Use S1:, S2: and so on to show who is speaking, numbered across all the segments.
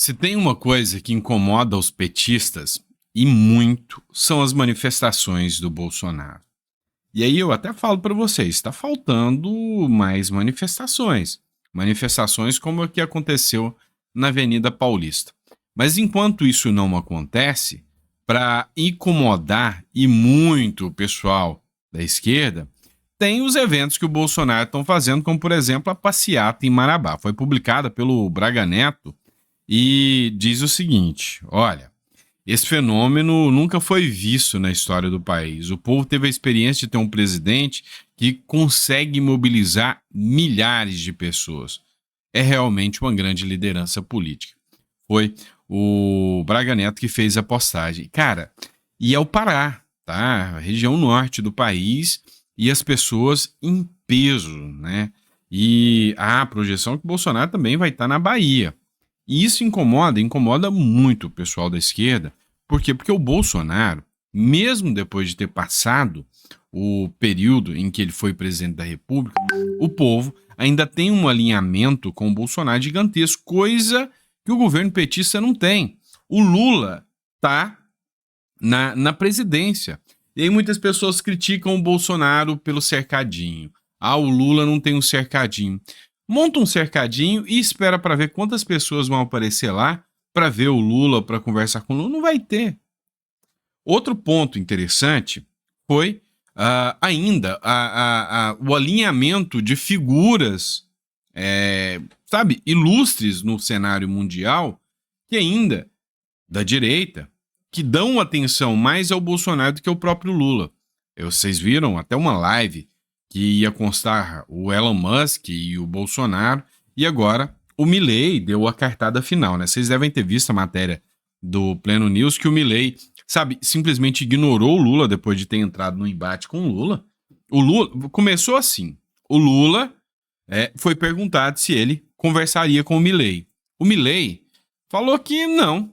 S1: Se tem uma coisa que incomoda os petistas, e muito, são as manifestações do Bolsonaro. E aí eu até falo para vocês, está faltando mais manifestações. Manifestações como a que aconteceu na Avenida Paulista. Mas enquanto isso não acontece, para incomodar e muito o pessoal da esquerda, tem os eventos que o Bolsonaro estão fazendo, como por exemplo a passeata em Marabá. Foi publicada pelo Braga Neto e diz o seguinte: olha, esse fenômeno nunca foi visto na história do país. O povo teve a experiência de ter um presidente que consegue mobilizar milhares de pessoas. É realmente uma grande liderança política. Foi o Braga Neto que fez a postagem. Cara, e é o Pará, tá? A região norte do país e as pessoas em peso, né? E a projeção é que o Bolsonaro também vai estar na Bahia. E isso incomoda muito o pessoal da esquerda. Por quê? Porque o Bolsonaro, mesmo depois de ter passado o período em que ele foi presidente da República, o povo ainda tem um alinhamento com o Bolsonaro gigantesco, coisa que o governo petista não tem. O Lula tá na presidência. E aí muitas pessoas criticam o Bolsonaro pelo cercadinho. Ah, o Lula não tem um cercadinho. Monta um cercadinho e espera para ver quantas pessoas vão aparecer lá para ver o Lula, para conversar com o Lula. Não vai ter. Outro ponto interessante foi ainda o alinhamento de figuras, sabe, ilustres no cenário mundial, que ainda, da direita, que dão atenção mais ao Bolsonaro do que ao próprio Lula. Vocês viram até uma live que ia constar o Elon Musk e o Bolsonaro, e agora o Milei deu a cartada final, né? Vocês devem ter visto a matéria do Pleno News que o Milei, sabe, simplesmente ignorou o Lula depois de ter entrado no embate com o Lula. O Lula começou assim. O Lula foi perguntado se ele conversaria com o Milei. O Milei falou que não,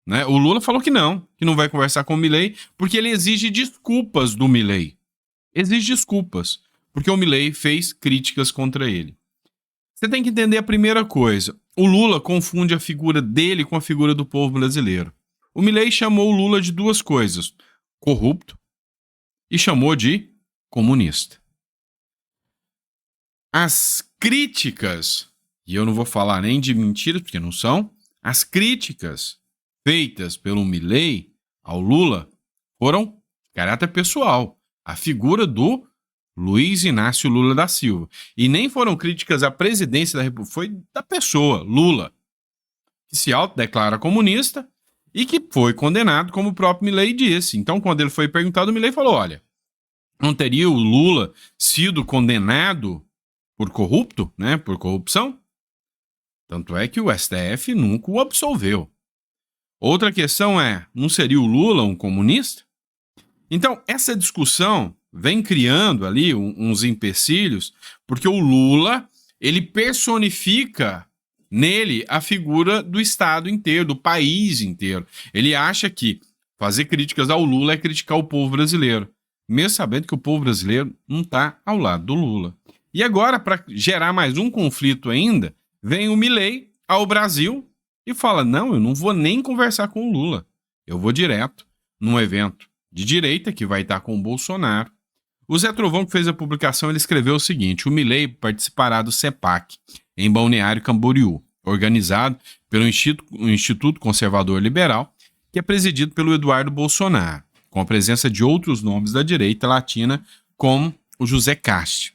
S1: né? O Lula falou que não vai conversar com o Milei porque ele exige desculpas do Milei. Exige desculpas, porque o Milei fez críticas contra ele. Você tem que entender a primeira coisa. O Lula confunde a figura dele com a figura do povo brasileiro. O Milei chamou o Lula de duas coisas: corrupto e chamou de comunista. As críticas, e eu não vou falar nem de mentiras, porque não são, as críticas feitas pelo Milei ao Lula foram de caráter pessoal. A figura do Luiz Inácio Lula da Silva. E nem foram críticas à presidência da República, foi da pessoa, Lula, que se autodeclara comunista e que foi condenado, como o próprio Milei disse. Então, quando ele foi perguntado, o Milei falou: olha, não teria o Lula sido condenado por corrupto, né, por corrupção? Tanto é que o STF nunca o absolveu. Outra questão é, não seria o Lula um comunista? Então, essa discussão vem criando ali uns empecilhos, porque o Lula, ele personifica nele a figura do Estado inteiro, do país inteiro. Ele acha que fazer críticas ao Lula é criticar o povo brasileiro, mesmo sabendo que o povo brasileiro não está ao lado do Lula. E agora, para gerar mais um conflito ainda, vem o Milei ao Brasil e fala: não, eu não vou nem conversar com o Lula, eu vou direto num evento de direita que vai estar com o Bolsonaro. O Zé Trovão, que fez a publicação, ele escreveu o seguinte: o Milei participará do CEPAC, em Balneário Camboriú, organizado pelo Instituto Conservador Liberal, que é presidido pelo Eduardo Bolsonaro, com a presença de outros nomes da direita latina, como o José Casti.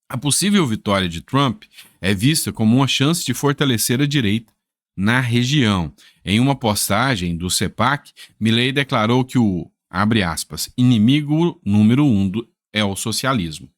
S1: A possível vitória de Trump é vista como uma chance de fortalecer a direita na região. Em uma postagem do CEPAC, Milei declarou que o, abre aspas, inimigo número 1 é o socialismo.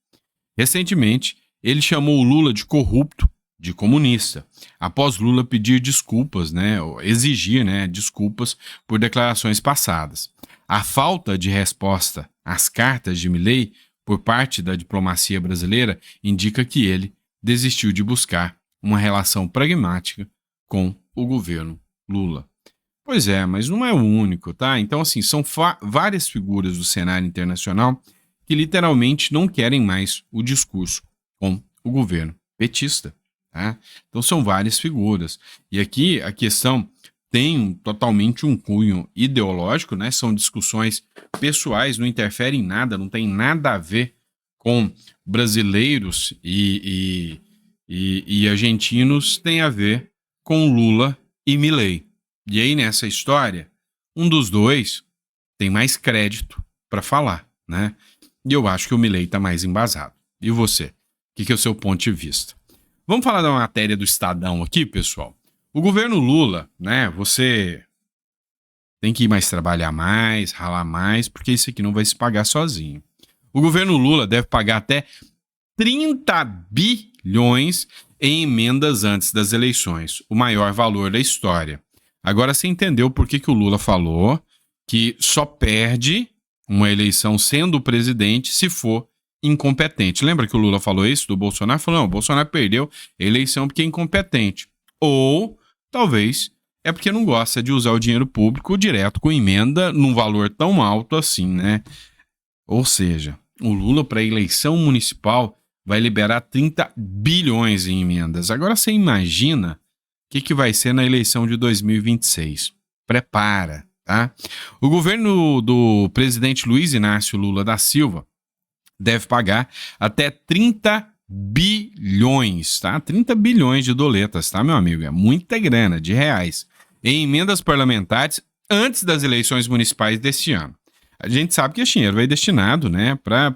S1: Recentemente, ele chamou o Lula de corrupto, de comunista, após Lula pedir desculpas, exigir desculpas por declarações passadas. A falta de resposta às cartas de Milei por parte da diplomacia brasileira indica que ele desistiu de buscar uma relação pragmática com o governo Lula. Pois é, mas não é o único, tá? Então, assim, são várias figuras do cenário internacional que literalmente não querem mais o discurso com o governo petista, tá? Então, são várias figuras. E aqui a questão tem totalmente um cunho ideológico, né? São discussões pessoais, não interferem em nada, não tem nada a ver com brasileiros e argentinos, tem a ver com Lula e Milei. E aí, nessa história, um dos dois tem mais crédito para falar, né? E eu acho que o Milei está mais embasado. E você? O que é o seu ponto de vista? Vamos falar da matéria do Estadão aqui, pessoal? O governo Lula, né? Você tem que ir mais trabalhar mais, ralar mais, porque isso aqui não vai se pagar sozinho. O governo Lula deve pagar até 30 bilhões em emendas antes das eleições, o maior valor da história. Agora você entendeu por que o Lula falou que só perde uma eleição sendo presidente se for incompetente. Lembra que o Lula falou isso do Bolsonaro? Falou, não, o Bolsonaro perdeu a eleição porque é incompetente. Ou, talvez, é porque não gosta de usar o dinheiro público direto com emenda num valor tão alto assim, né? Ou seja, o Lula para a eleição municipal vai liberar 30 bilhões em emendas. Agora você imagina o que vai ser na eleição de 2026. Prepara, tá? O governo do presidente Luiz Inácio Lula da Silva deve pagar até 30 bilhões, tá? 30 bilhões de doletas, tá, meu amigo? É muita grana, de reais, em emendas parlamentares antes das eleições municipais deste ano. A gente sabe que esse dinheiro vai destinado, né, para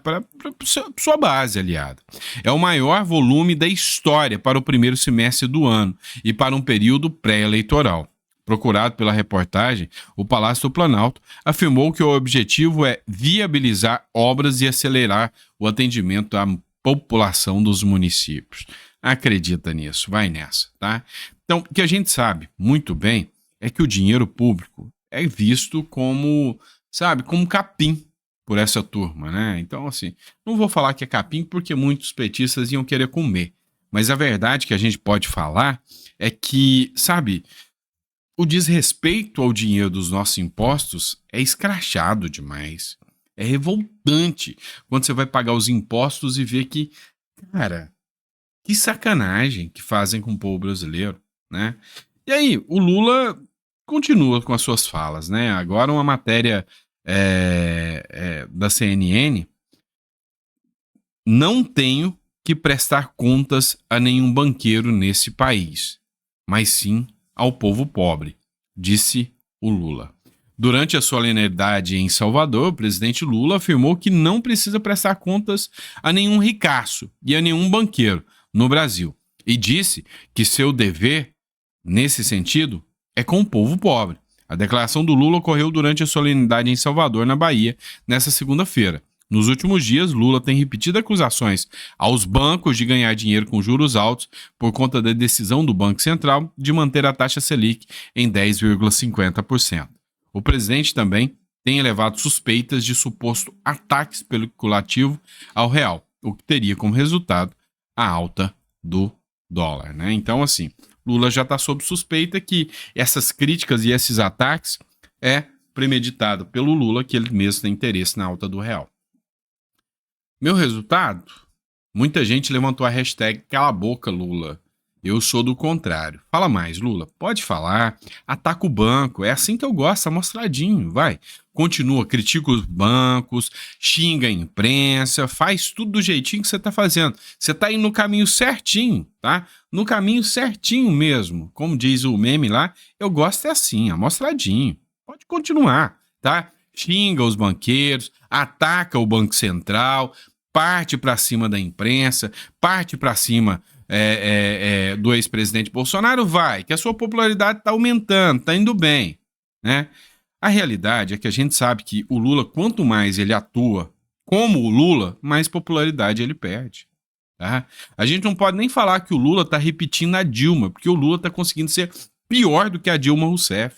S1: sua base aliada. É o maior volume da história para o primeiro semestre do ano e para um período pré-eleitoral. Procurado pela reportagem, o Palácio do Planalto afirmou que o objetivo é viabilizar obras e acelerar o atendimento à população dos municípios. Acredita nisso, vai nessa, tá? Então, o que a gente sabe muito bem é que o dinheiro público é visto como, sabe, como capim por essa turma, né? Então, assim, não vou falar que é capim porque muitos petistas iam querer comer, mas a verdade que a gente pode falar é que, sabe, o desrespeito ao dinheiro dos nossos impostos é escrachado demais. É revoltante quando você vai pagar os impostos e vê que, cara, que sacanagem que fazem com o povo brasileiro, né? E aí, o Lula continua com as suas falas, né? Agora uma matéria da CNN: não tenho que prestar contas a nenhum banqueiro nesse país, mas sim ao povo pobre, disse o Lula. Durante a solenidade em Salvador, o presidente Lula afirmou que não precisa prestar contas a nenhum ricaço e a nenhum banqueiro no Brasil, e disse que seu dever, nesse sentido, é com o povo pobre. A declaração do Lula ocorreu durante a solenidade em Salvador, na Bahia, nesta segunda-feira. Nos últimos dias, Lula tem repetido acusações aos bancos de ganhar dinheiro com juros altos por conta da decisão do Banco Central de manter a taxa Selic em 10,50%. O presidente também tem elevado suspeitas de suposto ataque especulativo ao real, o que teria como resultado a alta do dólar, né? Então, assim, Lula já está sob suspeita que essas críticas e esses ataques é premeditado pelo Lula, que ele mesmo tem interesse na alta do real. Meu resultado? Muita gente levantou a hashtag cala a boca, Lula. Eu sou do contrário. Fala mais, Lula. Pode falar. Ataca o banco. É assim que eu gosto, amostradinho. Vai. Continua, critica os bancos, xinga a imprensa, faz tudo do jeitinho que você tá fazendo. Você tá indo no caminho certinho, tá? No caminho certinho mesmo. Como diz o meme lá, eu gosto é assim, amostradinho. Pode continuar, tá? Xinga os banqueiros, ataca o Banco Central, parte para cima da imprensa, parte para cima do ex-presidente Bolsonaro, vai, que a sua popularidade está aumentando, está indo bem, né? A realidade é que a gente sabe que o Lula, quanto mais ele atua como o Lula, mais popularidade ele perde. Tá? A gente não pode nem falar que o Lula está repetindo a Dilma, porque o Lula está conseguindo ser pior do que a Dilma Rousseff.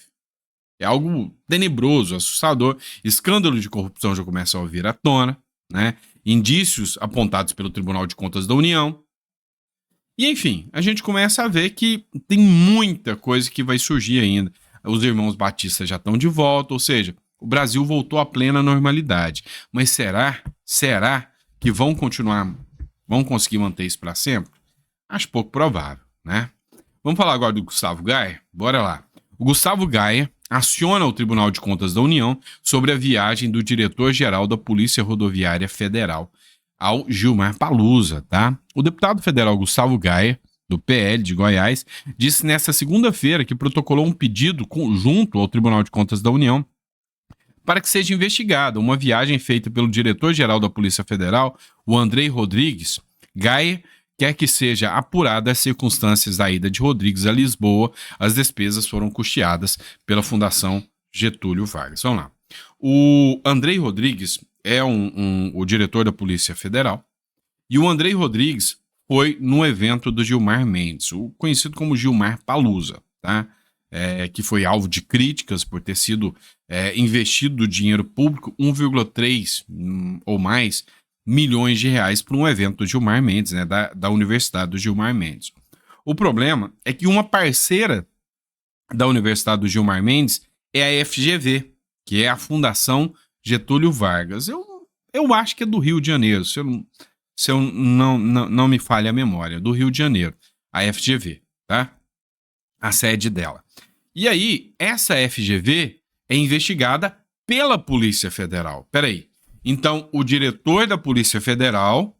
S1: É algo tenebroso, assustador. Escândalos de corrupção já começam a vir à tona, né? Indícios apontados pelo Tribunal de Contas da União. E, enfim, a gente começa a ver que tem muita coisa que vai surgir ainda. Os irmãos Batista já estão de volta, ou seja, o Brasil voltou à plena normalidade. Mas será que vão conseguir manter isso para sempre? Acho pouco provável, né? Vamos falar agora do Gustavo Gaia? Bora lá. O Gustavo Gaia aciona o Tribunal de Contas da União sobre a viagem do diretor-geral da Polícia Rodoviária Federal ao Gilmar Palusa, tá? O deputado federal Gustavo Gaia, do PL de Goiás, disse nesta segunda-feira que protocolou um pedido conjunto ao Tribunal de Contas da União para que seja investigada uma viagem feita pelo diretor-geral da Polícia Federal, o Andrei Rodrigues. Gaia quer que seja apurada as circunstâncias da ida de Rodrigues a Lisboa. As despesas foram custeadas pela Fundação Getúlio Vargas. Vamos lá. O Andrei Rodrigues é o diretor da Polícia Federal, e o Andrei Rodrigues foi no evento do Gilmar Mendes, o conhecido como Gilmar Palusa, tá? Que foi alvo de críticas por ter sido investido do dinheiro público 1,3 ou mais milhões de reais para um evento do Gilmar Mendes, né, da Universidade do Gilmar Mendes. O problema é que uma parceira da Universidade do Gilmar Mendes é a FGV, que é a Fundação Getúlio Vargas. Eu acho que é do Rio de Janeiro, se eu não me falha a memória, do Rio de Janeiro, a FGV, tá? A sede dela. E aí, essa FGV é investigada pela Polícia Federal. Peraí. Então, o diretor da Polícia Federal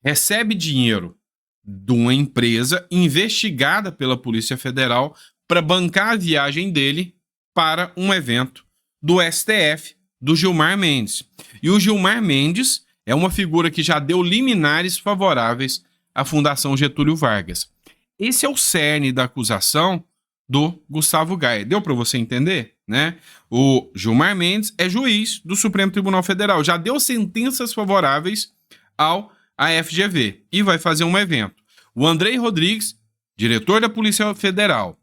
S1: recebe dinheiro de uma empresa investigada pela Polícia Federal para bancar a viagem dele para um evento do STF, do Gilmar Mendes. E o Gilmar Mendes é uma figura que já deu liminares favoráveis à Fundação Getúlio Vargas. Esse é o cerne da acusação do Gustavo Gaia. Deu para você entender, né? O Gilmar Mendes é juiz do Supremo Tribunal Federal, já deu sentenças favoráveis ao FGV e vai fazer um evento. O Andrei Rodrigues, diretor da Polícia Federal,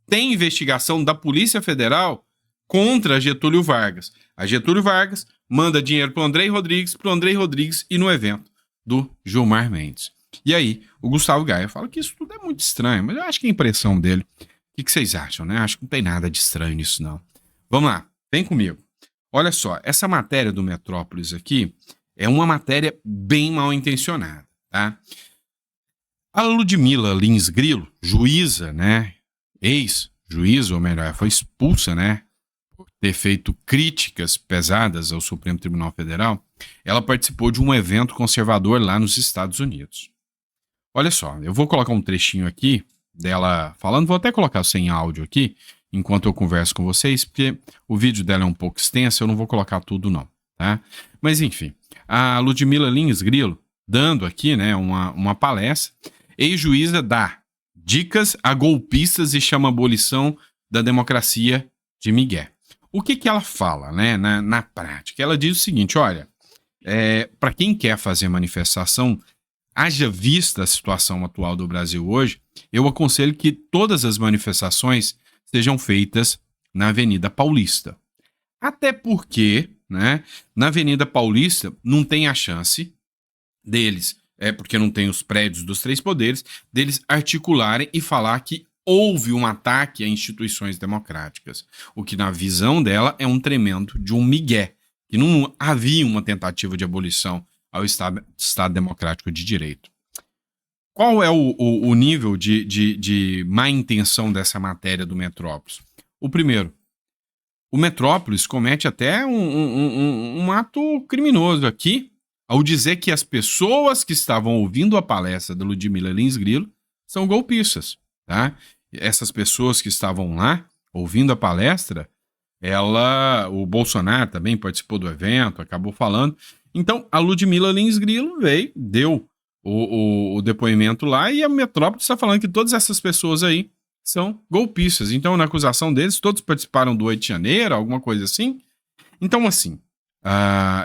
S1: tem investigação da Polícia Federal contra Getúlio Vargas. A Getúlio Vargas manda dinheiro para o Andrei Rodrigues ir no evento do Gilmar Mendes. E aí, o Gustavo Gaia fala que isso tudo é muito estranho, mas eu acho que é a impressão dele. O que vocês acham, né? Acho que não tem nada de estranho nisso, não. Vamos lá, vem comigo. Olha só, essa matéria do Metrópolis aqui é uma matéria bem mal intencionada, tá? A Ludmila Lins Grilo, juíza, né? Ex-juíza, ou melhor, foi expulsa, né? Por ter feito críticas pesadas ao Supremo Tribunal Federal. Ela participou de um evento conservador lá nos Estados Unidos. Olha só, eu vou colocar um trechinho aqui dela falando, vou até colocar sem áudio aqui, enquanto eu converso com vocês, porque o vídeo dela é um pouco extenso, eu não vou colocar tudo não, tá? Mas enfim, a Ludmila Lins Grilo, dando aqui, né, uma palestra, ex-juíza dá dicas a golpistas e chama a abolição da democracia de migué. O que ela fala, né, na prática? Ela diz o seguinte, olha, para quem quer fazer manifestação, haja vista a situação atual do Brasil hoje, eu aconselho que todas as manifestações sejam feitas na Avenida Paulista. Até porque, né, na Avenida Paulista não tem a chance deles, porque não tem os prédios dos três poderes, deles articularem e falar que houve um ataque a instituições democráticas. O que, na visão dela, é um tremendo de um migué, que não havia uma tentativa de abolição ao Estado Democrático de Direito. Qual é o nível de má intenção dessa matéria do Metrópolis? O primeiro, o Metrópolis comete até um ato criminoso aqui, ao dizer que as pessoas que estavam ouvindo a palestra da Ludmila Lins Grilo são golpistas, tá? Essas pessoas que estavam lá ouvindo a palestra, o Bolsonaro também participou do evento, acabou falando. Então, a Ludmila Lins Grilo veio, deu o depoimento lá, e a Metrópole está falando que todas essas pessoas aí são golpistas. Então, na acusação deles, todos participaram do 8 de janeiro, alguma coisa assim. Então, assim,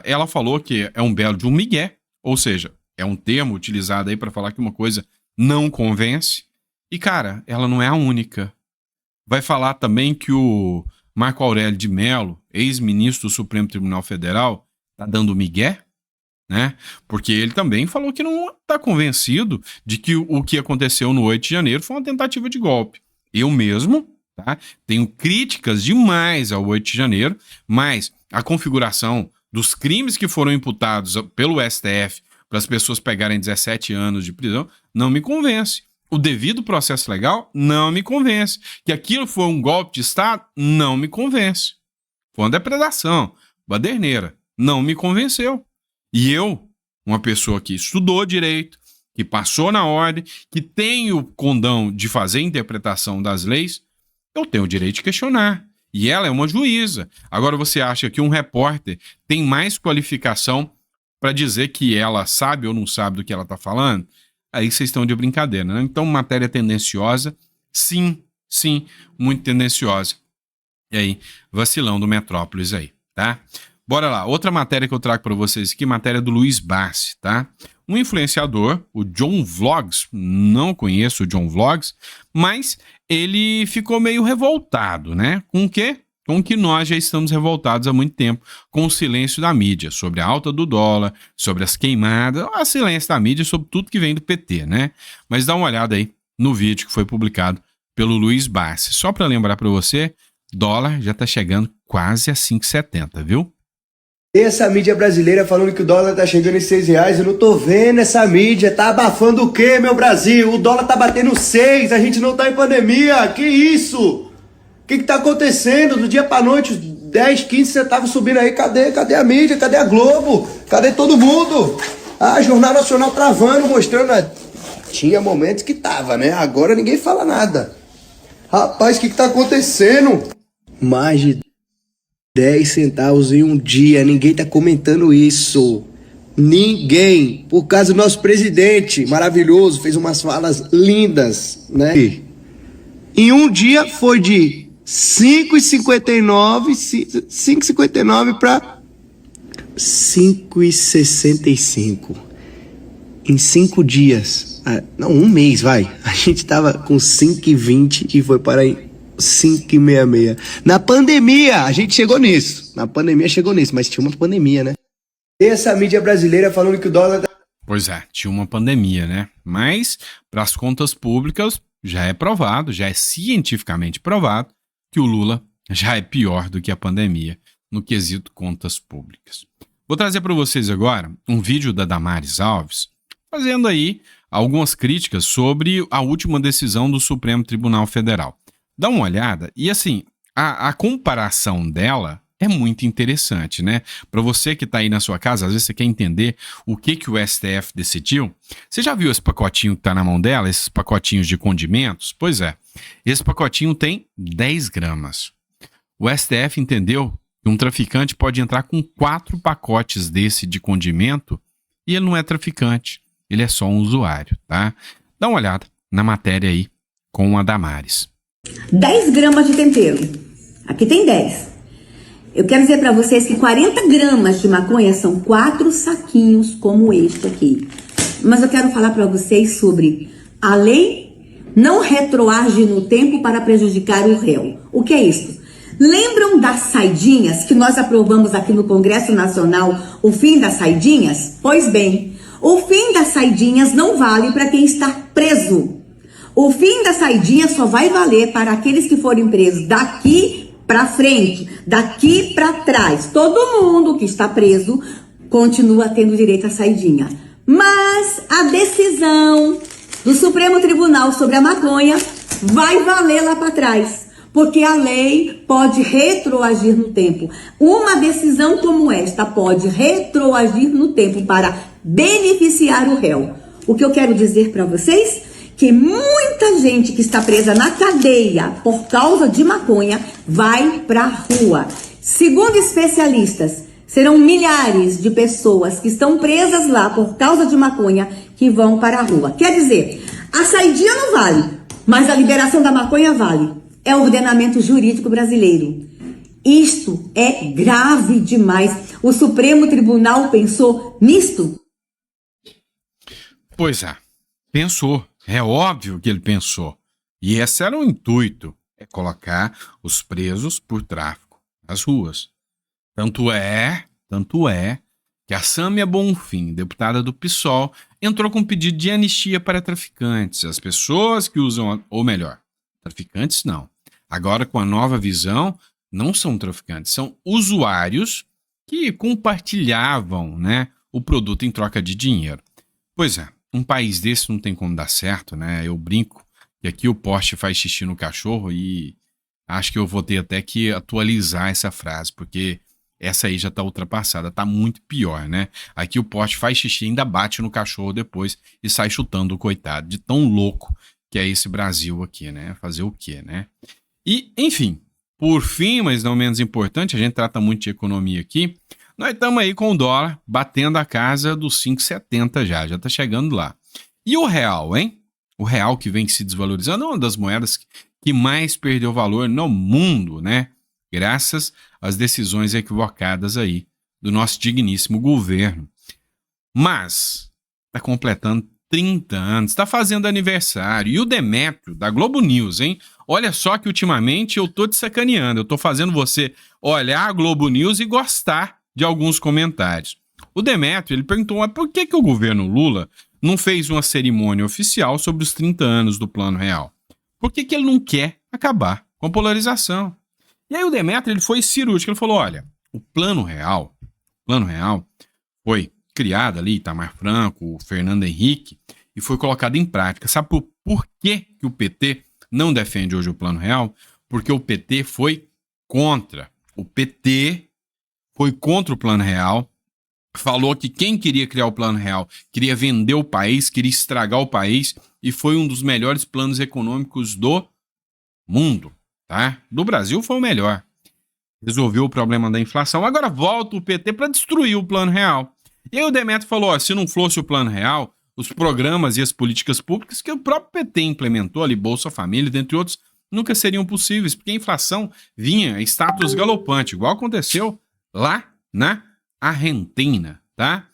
S1: ela falou que é um belo de um migué, ou seja, é um termo utilizado aí para falar que uma coisa não convence. E, cara, ela não é a única. Vai falar também que o Marco Aurélio de Mello, ex-ministro do Supremo Tribunal Federal, tá dando migué, né? Porque ele também falou que não está convencido de que o que aconteceu no 8 de janeiro foi uma tentativa de golpe. Eu mesmo, tá, tenho críticas demais ao 8 de janeiro, mas a configuração dos crimes que foram imputados pelo STF para as pessoas pegarem 17 anos de prisão não me convence. o devido processo legal não me convence. Que aquilo foi um golpe de Estado não me convence. Foi uma depredação, baderneira, não me convenceu. E eu, uma pessoa que estudou direito, que passou na ordem, que tem o condão de fazer interpretação das leis, eu tenho o direito de questionar. E ela é uma juíza. Agora você acha que um repórter tem mais qualificação para dizer que ela sabe ou não sabe do que ela está falando? Aí vocês estão de brincadeira, né? Então, matéria tendenciosa, sim, muito tendenciosa. E aí, vacilão do Metrópolis aí, tá? Bora lá, outra matéria que eu trago para vocês aqui, matéria do Luiz Bassi, tá? Um influenciador, o John Vlogs, não conheço o John Vlogs, mas ele ficou meio revoltado, né? Com o quê? Com o que nós já estamos revoltados há muito tempo, com o silêncio da mídia, sobre a alta do dólar, sobre as queimadas, o silêncio da mídia sobre tudo que vem do PT, né? Mas dá uma olhada aí no vídeo que foi publicado pelo Luiz Bassi. Só para lembrar para você, dólar já tá chegando quase a 5,70, viu?
S2: Essa mídia brasileira falando que o dólar tá chegando em R$6, eu não tô vendo essa mídia, tá abafando o quê, meu Brasil? O dólar tá batendo 6, a gente não tá em pandemia, que isso? O que tá acontecendo? Do dia pra noite, 10, 15 centavos subindo aí, cadê a mídia, cadê a Globo? Cadê todo mundo? Ah, Jornal Nacional travando, mostrando, tinha momentos que tava, né? Agora ninguém fala nada. Rapaz, o que tá acontecendo? Mais de 10 centavos em um dia, ninguém tá comentando isso. Ninguém. Por causa do nosso presidente, maravilhoso, fez umas falas lindas, né? Em um dia foi de 5,59 para 5,65. Em 5 dias. Não, um mês, vai. A gente tava com 5,20 e foi para 5,66. Na pandemia, a gente chegou nisso. Mas tinha uma pandemia, né? Essa mídia brasileira falando que o dólar...
S1: Pois é, tinha uma pandemia, né? Mas, para as contas públicas, já é provado, já é cientificamente provado que o Lula já é pior do que a pandemia no quesito contas públicas. Vou trazer para vocês agora um vídeo da Damares Alves fazendo aí algumas críticas sobre a última decisão do Supremo Tribunal Federal. Dá uma olhada e, assim, a comparação dela é muito interessante, né? Para você que está aí na sua casa, às vezes você quer entender o que o STF decidiu. Você já viu esse pacotinho que está na mão dela, esses pacotinhos de condimentos? Pois é, esse pacotinho tem 10 gramas. O STF entendeu que um traficante pode entrar com 4 pacotes desse de condimento e ele não é traficante, ele é só um usuário, tá? Dá uma olhada na matéria aí com a Damares.
S3: 10 gramas de tempero. Aqui tem 10. Eu quero dizer para vocês que 40 gramas de maconha são 4 saquinhos como este aqui. Mas eu quero falar para vocês sobre a lei não retroage no tempo para prejudicar o réu. O que é isso? Lembram das saidinhas que nós aprovamos aqui no Congresso Nacional, o fim das saidinhas? Pois bem, o fim das saidinhas não vale para quem está preso. O fim da saidinha só vai valer para aqueles que forem presos daqui para frente, daqui para trás. Todo mundo que está preso continua tendo direito à saidinha. Mas a decisão do Supremo Tribunal sobre a maconha vai valer lá para trás, porque a lei pode retroagir no tempo. Uma decisão como esta pode retroagir no tempo para beneficiar o réu. O que eu quero dizer para vocês? Que muita gente que está presa na cadeia por causa de maconha vai para a rua. Segundo especialistas, serão milhares de pessoas que estão presas lá por causa de maconha que vão para a rua. Quer dizer, a saidinha não vale, mas a liberação da maconha vale. É o ordenamento jurídico brasileiro. Isto é grave demais. O Supremo Tribunal pensou nisto?
S1: Pois é, pensou. É óbvio que ele pensou. E esse era o intuito, é colocar os presos por tráfico nas ruas. Tanto é que a Sâmia Bonfim, deputada do PSOL, entrou com pedido de anistia para traficantes, as pessoas que usam, ou melhor, traficantes não. Agora, com a nova visão, não são traficantes, são usuários que compartilhavam, né, o produto em troca de dinheiro. Pois é, um país desse não tem como dar certo, né? Eu brinco que aqui o poste faz xixi no cachorro e acho que eu vou ter até que atualizar essa frase, porque essa aí já tá ultrapassada, tá muito pior, né? Aqui o poste faz xixi e ainda bate no cachorro depois e sai chutando o coitado, de tão louco que é esse Brasil aqui, né? Fazer o quê, né? E, enfim, por fim, mas não menos importante, a gente trata muito de economia aqui, nós estamos aí com o dólar batendo a casa dos 5,70 já tá chegando lá. E o real, hein? O real que vem se desvalorizando é uma das moedas que mais perdeu valor no mundo, né? Graças às decisões equivocadas aí do nosso digníssimo governo. Mas tá completando 30 anos, tá fazendo aniversário. E o Demétrio, da Globo News, hein? Olha só que ultimamente eu tô te sacaneando, eu tô fazendo você olhar a Globo News e gostar de alguns comentários. O Demétrio, ele perguntou, mas por que o governo Lula não fez uma cerimônia oficial sobre os 30 anos do Plano Real? Por que ele não quer acabar com a polarização? E aí o Demétrio, ele foi cirúrgico, ele falou, olha, o Plano Real foi criado ali, Itamar Franco, Fernando Henrique, e foi colocado em prática. Sabe por que o PT não defende hoje o Plano Real? Porque o PT foi contra. O PT foi contra o Plano Real, falou que quem queria criar o Plano Real queria vender o país, queria estragar o país, e foi um dos melhores planos econômicos do mundo, tá? Do Brasil foi o melhor. Resolveu o problema da inflação. Agora volta o PT para destruir o Plano Real. E aí o Demétrio falou, ó, se não fosse o Plano Real, os programas e as políticas públicas que o próprio PT implementou ali, Bolsa Família, dentre outros, nunca seriam possíveis, porque a inflação vinha em status galopante, igual aconteceu lá na Argentina, tá?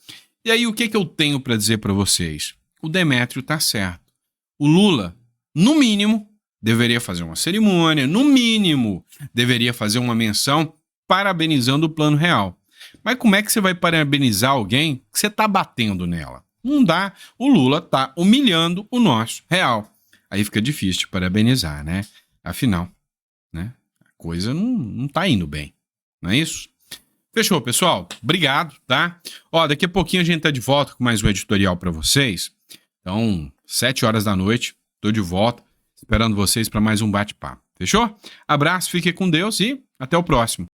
S1: E aí o que eu tenho para dizer para vocês? O Demétrio tá certo. O Lula, no mínimo, deveria fazer uma cerimônia, no mínimo, deveria fazer uma menção parabenizando o Plano Real. Mas como é que você vai parabenizar alguém que você tá batendo nela? Não dá. O Lula tá humilhando o nosso real. Aí fica difícil de parabenizar, né? Afinal, né? A coisa não tá indo bem. Não é isso? Fechou, pessoal? Obrigado, tá? Ó, daqui a pouquinho a gente tá de volta com mais um editorial para vocês. Então, 7 horas da noite, tô de volta, esperando vocês para mais um bate-papo. Fechou? Abraço, fique com Deus e até o próximo.